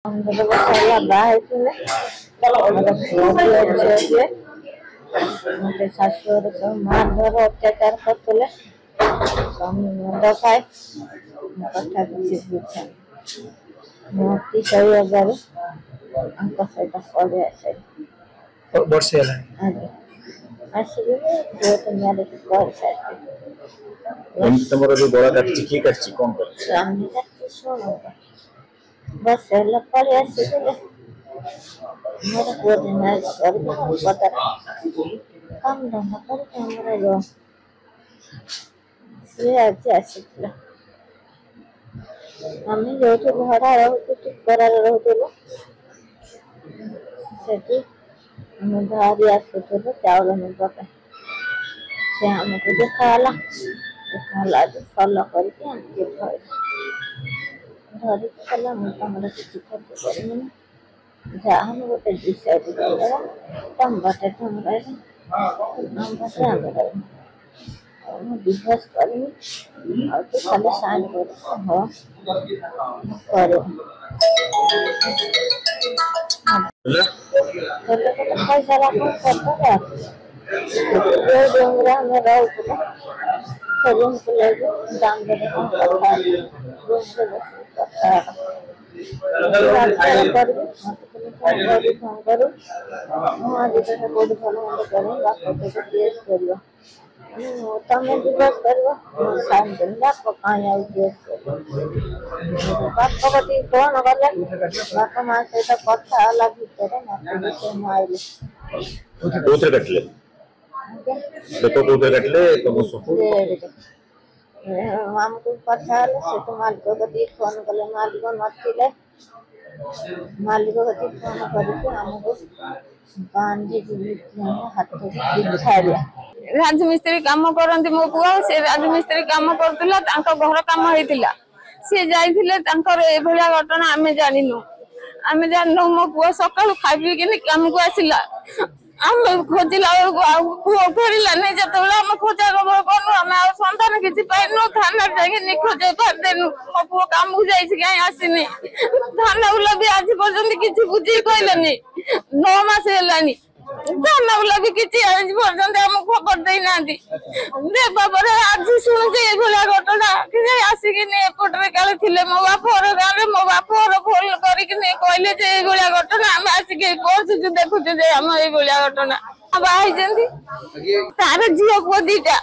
हमको बसाया बाहर में मते शाशुर मारधर अत्याचार करते स्वामी मुंड खाए कथा किसी बुझा मोती 100,000 सहित पड़े आसे वर्षे आसिक बहुत मैरिज कर सारी तुम जो गोला काटची की काटची कौन कर स्वामी का सुनो बस ಎಲ್ಲ ಪಡಿ ಆಸಿದೆ मोर बहुत मैरिज कर पता काम धंधा करके हमारा जो से आज आसिला हमें जो तो भड़ा रहते ठीक करा रहते सेठी हम भारी आसते चावल में पका से हमको दिखाला तो फॉलो करके हमके खाए धरी कला मुझे किसी खर्च करेंगे जहाँ गोटे डिसाइड कर तम बाटे तुम रहे हम बाटे हम रहे डिवोर्स करेंगे और तो खाली साइन कर हो करो चलो तो पैसा रखो करता है ये डोंगरा में रहो तो सजन को लेके दाम देने का करता है रूम से करता है करो आज बहुत भलो मंद करें बाप केस कर तमें डिवोर्स कर साइन कर कहीं आउ केस कर बाप कति फोन कले बाप माँ सहित कथा है भितर माइले कटले देखो कटले तुम आमको कथा से तो मालिक कति फोन कले मालिक नथिले मालिक कति फोन करके हमको बांधी हाथ छाड़िया राजमिस्त्री काम करती मो पुआ से राजमिस्त्री काम करतला तांका घर काम होइतिला से जाइथिले तांकर ए भलिया घटना आमे जानिनु मो पुआ सकाळु खाबी कि काम को आसिला हम खोजिला पुआ फेरिला नहीं जतबेला हम खोजा खबर कनु हम संतान किछि पाइनु थाना जाके निखोज कर देनु मो पुआ काम को जाइछि काई आसिनी थाना उला भी आज पर्यंत किछि बुझी कहलनी 9 मास हेलानी थाना उला भी किछि आज पर्यंत हम खबर देई नांदी दे बाबा आज सुन जे ए भला घटना कि आसिकी ने एपट रे काले थिले मो बापर गां रे मो बापर फोन करी कि ने कहले जे ए भला घटना हम आसिकी पहुंच जे देखु जे हम ए भला घटना बाई जंदी तार जियो को दीटा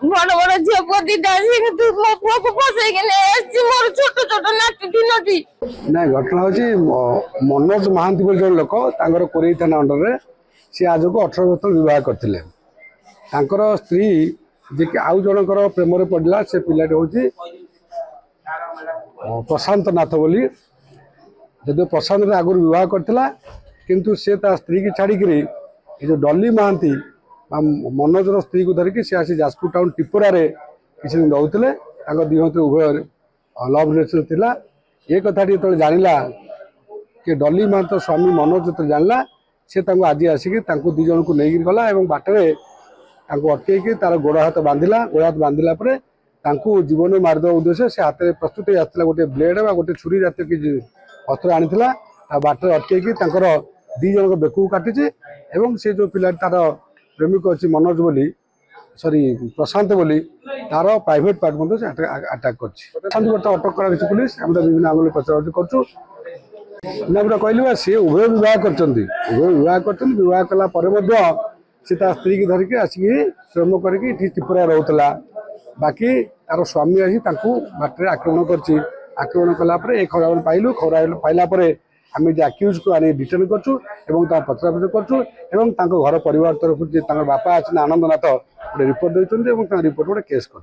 बड़ बड़ जियो को दीटा से तू मो पुआ को फसे कि ने एसी मोर छोट छोट नाटी दिनटी ना घटना होची मनोज महांती बोल जो लोक तांगर कोरेई थाना अंडर रे से आज को 18 वर्ष विवाह करथिले तांकर स्त्री जे कि आउ जनकर प्रेम रे पडला से पिलाटे होची प्रशांत नाथ बोली जदि प्रशांत रे आगुर विवाह करथिला किंतु से ता स्त्री की छाड़ी करी जो डॉली महांती मनोज स्त्री को धरिकी सी आसी जाजपुर टाउन टिपुरा रे किसी दिन रोते दिहत उभय लव रिलेशन थिला ये कथाटी जो जानिला कि डॉली महांती स्वामी मनोज जो जानला से आज आसिक दी जन को लेकिन गला बाटरे अटकई तार गोड़ हाथ बांधिला जीवन मारिदेवा उद्देश्य से हाथ में प्रस्तुत आसला गोटे ब्लेड गोटे छुरी जातीय कि अस्त्र आनी बाटरे अटकई दी जन बेकू काटी से जो पिला तार प्रेमिक अच्छी मनोज बोली सॉरी प्रशांत बोली तार प्राइवेट पार्ट से अटैक कर अटक कर पुलिस आम विभिन्न आंगल पचरा कर कहलु सी उभय विवाह विवाह कला सी स्त्री की धरिकी आसिक प्रेम करके त्रिपुरा रोला बाकी तार स्वामी आसी बाटर आक्रमण करक्रमण कलापर ये खबर पाइलु खबर पाइला आम आक्यूज को आने डिटेन करछु पचरा पचर कर घर परिवार तरफ बापा अच्छे आनंदनाथ गोटे रिपोर्ट देते रिपोर्ट गोटे केस कर।